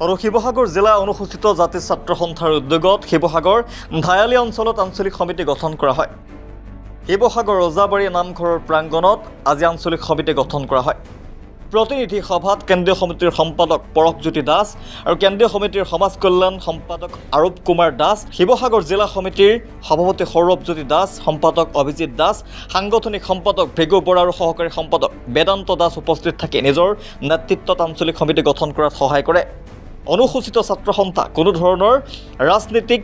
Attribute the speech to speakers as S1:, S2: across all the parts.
S1: আৰু শিৱসাগৰ জিলা অনুসূচিত জাতি ছাত্ৰ সন্থাৰ উদ্যোগত শিৱসাগৰ ধায়ালি অঞ্চলত আঞ্চলিক সমিতি গঠন কৰা হয়। শিৱসাগৰ ৰজাবাৰী নামঘৰৰ প্ৰাংগণত আজি আঞ্চলিক সমিতি গঠন কৰা হয়। প্ৰতিনিধি সভাত কেন্দ্ৰীয় সমিতিৰ সম্পাদক পৰকজ্যোতি দাস আৰু কেন্দ্ৰীয় সমিতিৰ সমাজ কল্যাণ সম্পাদক আৰূপ কুমাৰ দাস, শিৱসাগৰ জিলা সমিতিৰ সভাপতি সৌৰভজ্যোতি দাস, সম্পাদক অভিজিৎ দাস, সাংগঠনিক সম্পাদক ভৃগু বৰা আৰু সহকাৰী সম্পাদক বেদান্ত দাস উপস্থিত থাকি নিজৰ নেতৃত্বত আঞ্চলিক সমিতি গঠন কৰাত সহায় কৰে। অনুসূচিত ছাত্ৰ সন্থা কোনো ধৰণৰ ৰাজনীতিক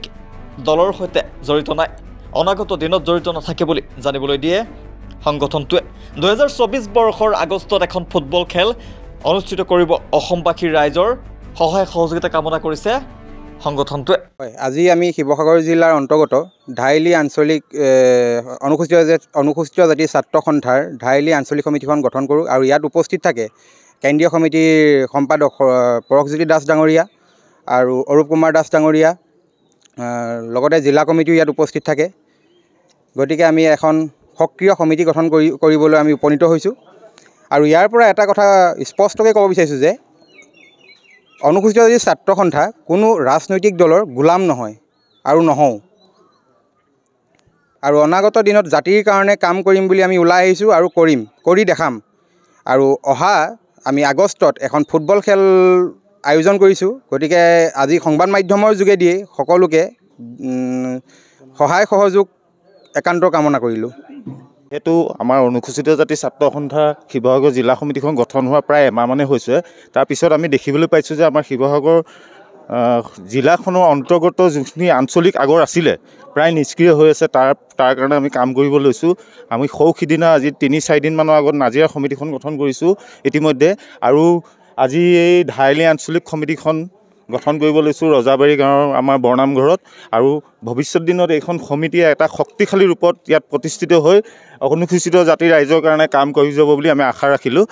S1: দলৰ সৈতে জড়িত নাই, অনাগত দিনত জড়িত নাথাকে বুলি জানিবলৈ দিয়ে সংগঠনটোৱে। 2024 বৰ্ষৰ আগষ্টত এখন ফুটবল খেল অনুষ্ঠিত কৰিব অসমবাসীৰ ৰাইজৰ সহায় সহযোগিতা কামনা কৰিছে সংগঠনটোৱে।
S2: আজি আমি শিৱসাগৰ জিলাৰ অন্তৰ্গত ধায়ালি আঞ্চলিক অনুসূচিত জাতি ছাত্ৰ সন্থাৰ ধায়ালি আঞ্চলিক সমিতিখন গঠন কৰোঁ আৰু ইয়াত উপস্থিত থাকে কেন্দ্ৰীয় সমিতিৰ সম্পাদক পৰকজ্যোতি দাস ডাঙৰীয়া আৰু অৰূপ কুমাৰ দাস ডাঙৰীয়া, লগতে জিলা কমিটিও ইয়াত উপস্থিত থাকে। গতিকে আমি এখন সক্ৰিয় সমিতি গঠন কৰিবলৈ আমি উপনীত হৈছোঁ। আৰু ইয়াৰ পৰা এটা কথা স্পষ্টকৈ ক'ব বিচাৰিছোঁ যে অনুসূচিত জাতি ছাত্ৰ সন্থা কোনো ৰাজনৈতিক দলৰ গোলাম নহয় আৰু নহওঁ। আৰু অনাগত দিনত জাতিৰ কাৰণে কাম কৰিম বুলি আমি ওলাই আহিছোঁ আৰু কৰি দেখাম। আৰু অহা আমি আগষ্টত এখন ফুটবল খেল আয়োজন কৰিছোঁ। গতিকে আজি সংবাদ মাধ্যমৰ যোগেদিয়ে সকলোকে সহায় সহযোগ একান্ত কামনা কৰিলোঁ।
S3: সেইটো আমাৰ অনুসূচিত জাতি ছাত্ৰ সন্থা শিৱসাগৰ জিলা সমিতিখন গঠন হোৱা প্ৰায় এমাহমানেই হৈছে। তাৰপিছত আমি দেখিবলৈ পাইছোঁ যে আমাৰ শিৱসাগৰ জিলাখনৰ অন্তৰ্গত যিখিনি আঞ্চলিক আগৰ আছিলে প্ৰায় নিষ্ক্ৰিয় হৈ আছে। তাৰ কাৰণে আমি কাম কৰিব লৈছোঁ। আমি সিদিনা আজি 3-4 দিনমানৰ আগত নাজিৰা সমিতিখন গঠন কৰিছোঁ ইতিমধ্যে, আৰু আজি এই ধায়ালি আঞ্চলিক সমিতিখন গঠন কৰিব লৈছোঁ ৰজাবাৰী গাঁৱৰ আমাৰ বৰনামঘৰত। আৰু ভৱিষ্যত দিনত এইখন সমিতিয়ে এটা শক্তিশালী ৰূপত ইয়াত প্ৰতিষ্ঠিত হৈ অনুসূচিত জাতিৰ ৰাইজৰ কাৰণে কাম কৰি যাব বুলি আমি আশা ৰাখিলোঁ।